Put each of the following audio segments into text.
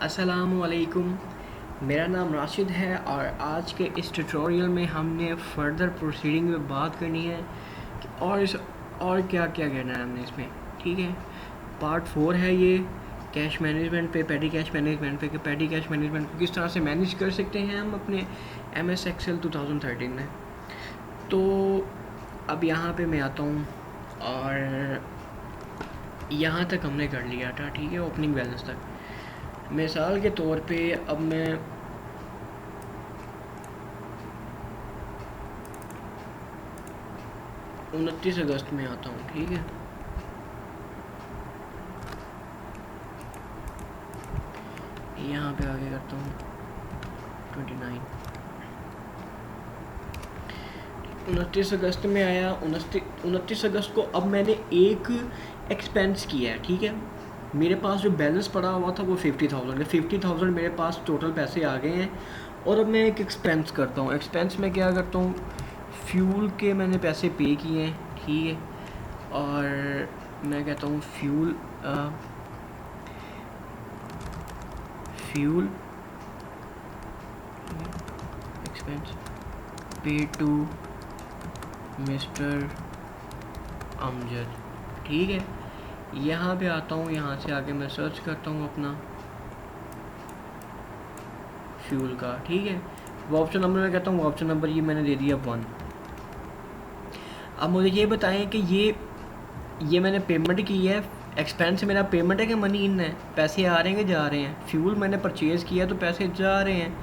अस्सलामुअलैकुम। मेरा नाम राशिद है और आज के इस ट्यूटोरियल में हमने फर्दर प्रोसीडिंग में बात करनी है कि और क्या क्या करना है हमने इसमें। ठीक है, पार्ट 4 है ये, कैश मैनेजमेंट पे, पेटी कैश मैनेजमेंट पे कि पेटी कैश मैनेजमेंट को किस तरह से मैनेज कर सकते हैं हम अपने MS एक्सेल 2013 में। तो अब यहाँ पे मैं आता हूँ और यहाँ तक हमने कर लिया था। ठीक है, ओपनिंग बैलेंस तक। मिसाल के तौर पे अब मैं 29 अगस्त में आता हूँ। ठीक है, यहाँ पे आगे करता हूँ 29। 29 अगस्त में आया। 29 अगस्त को अब मैंने एक एक्सपेंस किया है। ठीक है, मेरे पास जो बैलेंस पड़ा हुआ था वो 50,000 है। 50,000 मेरे पास टोटल पैसे आ गए हैं और अब मैं एक एक्सपेंस करता हूँ। एक्सपेंस में क्या करता हूँ, फ्यूल के मैंने पैसे पे किए हैं। ठीक है, और मैं कहता हूँ फ्यूल एक्सपेंस पे टू मिस्टर अमजद। ठीक है, यहाँ पे आता हूँ, यहाँ से आके मैं सर्च करता हूँ अपना फ्यूल का। ठीक है, वो ऑप्शन नंबर मैं कहता हूँ, वो ऑप्शन नंबर ये मैंने दे दिया 1। अब मुझे ये बताएं कि ये मैंने पेमेंट की है, एक्सपेंस मेरा पेमेंट है कि मनी इन है, पैसे आ रहे हैं कि जा रहे हैं। फ्यूल मैंने परचेज़ किया तो पैसे जा रहे हैं,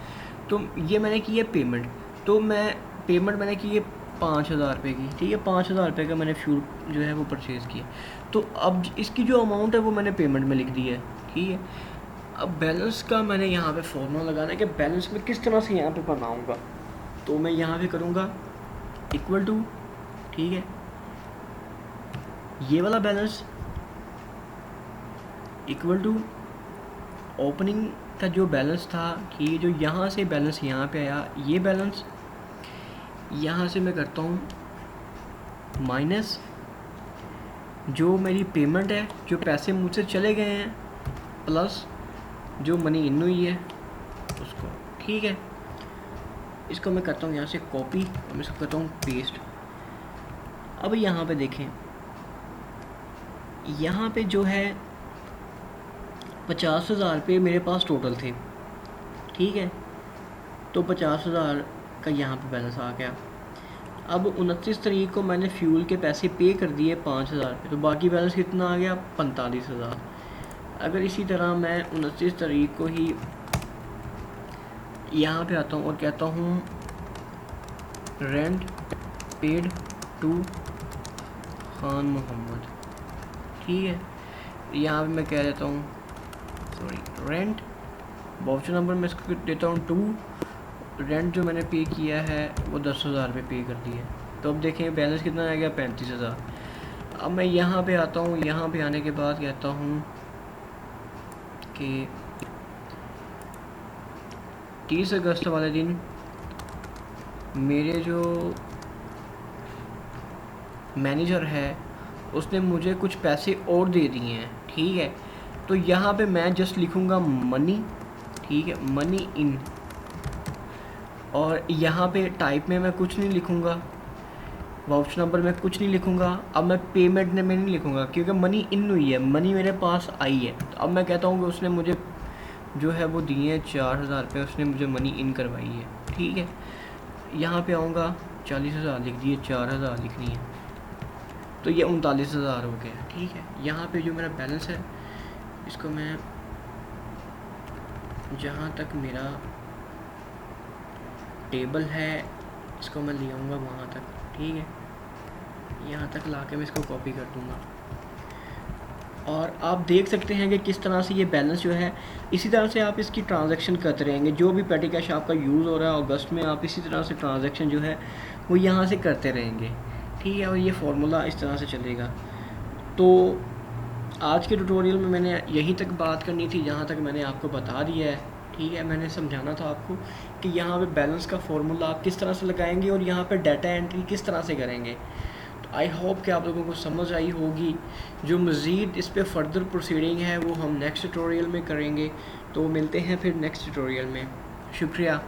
तो ये मैंने की है पेमेंट। तो पेमेंट मैंने की है 5,000 रुपये की। ठीक है, 5,000 रुपये का मैंने फ्यूल जो है वो परचेज़ किया। तो अब इसकी जो अमाउंट है वो मैंने पेमेंट में लिख दी है। ठीक है, अब बैलेंस का मैंने यहाँ पे फॉर्मूला लगाना है कि बैलेंस में किस तरह से यहाँ पे बनाऊँगा। तो मैं यहाँ पे करूँगा इक्वल टू, ठीक है, ये वाला बैलेंस इक्वल टू ओपनिंग का जो बैलेंस था। ठीक है, जो यहाँ से बैलेंस यहाँ पे आया, ये बैलेंस यहाँ से मैं करता हूँ माइनस जो मेरी पेमेंट है, जो पैसे मुझसे चले गए हैं, प्लस जो मनी इन हुई है उसको। ठीक है, इसको मैं करता हूँ यहाँ से कॉपी और मैं इसको करता हूँ पेस्ट। अब यहाँ पे देखें, यहाँ पे जो है 50,000 रुपये मेरे पास टोटल थे। ठीक है, तो 50,000 का यहाँ पे बैलेंस आ गया। अब 29 तारीख को मैंने फ्यूल के पैसे पे कर दिए 5,000 रुपये, तो बाकी बैलेंस कितना आ गया, 45,000। अगर इसी तरह मैं 29 तारीख को ही यहाँ पे आता हूँ और कहता हूँ rent paid to Khan Mohammad. ठीक है, यहाँ पे मैं कह देता हूँ रेंट, वाउचर नंबर मैं इसको देता हूँ 2। रेंट जो मैंने पे किया है वो 10,000 रुपये पे कर दिए। तो अब देखें बैलेंस कितना आ गया, 35,000। अब मैं यहाँ पे आता हूँ, यहाँ पे आने के बाद कहता हूँ कि 30 अगस्त वाले दिन मेरे जो मैनेजर है उसने मुझे कुछ पैसे और दे दिए हैं। ठीक है, तो यहाँ पे मैं जस्ट लिखूँगा मनी। ठीक है, मनी इन, और यहाँ पे टाइप में मैं कुछ नहीं लिखूँगा, वाउचर नंबर में कुछ नहीं लिखूँगा। अब मैं पेमेंट में नहीं लिखूँगा क्योंकि मनी इन हुई है, मनी मेरे पास आई है। तो अब मैं कहता हूँ कि उसने मुझे जो है वो दिए हैं 4,000 रुपये, उसने मुझे मनी इन करवाई है। ठीक है, यहाँ पे आऊँगा, 40,000 लिख दिए, 4,000 लिखनी है, तो ये 39,000 हो गया। ठीक है, यहाँ पे जो मेरा बैलेंस है इसको मैं जहाँ तक मेरा टेबल है इसको मैं ले आऊँगा वहाँ तक। ठीक है, यहाँ तक ला के मैं इसको कॉपी कर दूँगा और आप देख सकते हैं कि किस तरह से ये बैलेंस जो है, इसी तरह से आप इसकी ट्रांजैक्शन करते रहेंगे। जो भी पेटी कैश आपका यूज़ हो रहा है अगस्त में, आप इसी तरह से ट्रांजैक्शन जो है वो यहाँ से करते रहेंगे। ठीक है, और ये फार्मूला इस तरह से चलेगा। तो आज के ट्यूटोरियल में मैंने यहीं तक बात करनी थी जहाँ तक मैंने आपको बता दिया है। ठीक है, मैंने समझाना था आपको कि यहाँ पे बैलेंस का फार्मूला आप किस तरह से लगाएंगे और यहाँ पे डाटा एंट्री किस तरह से करेंगे। तो आई होप कि आप लोगों को समझ आई होगी। जो मज़ीद इस पे फर्दर प्रोसीडिंग है वो हम नेक्स्ट ट्यूटोरियल में करेंगे। तो मिलते हैं फिर नेक्स्ट ट्यूटोरियल में। शुक्रिया।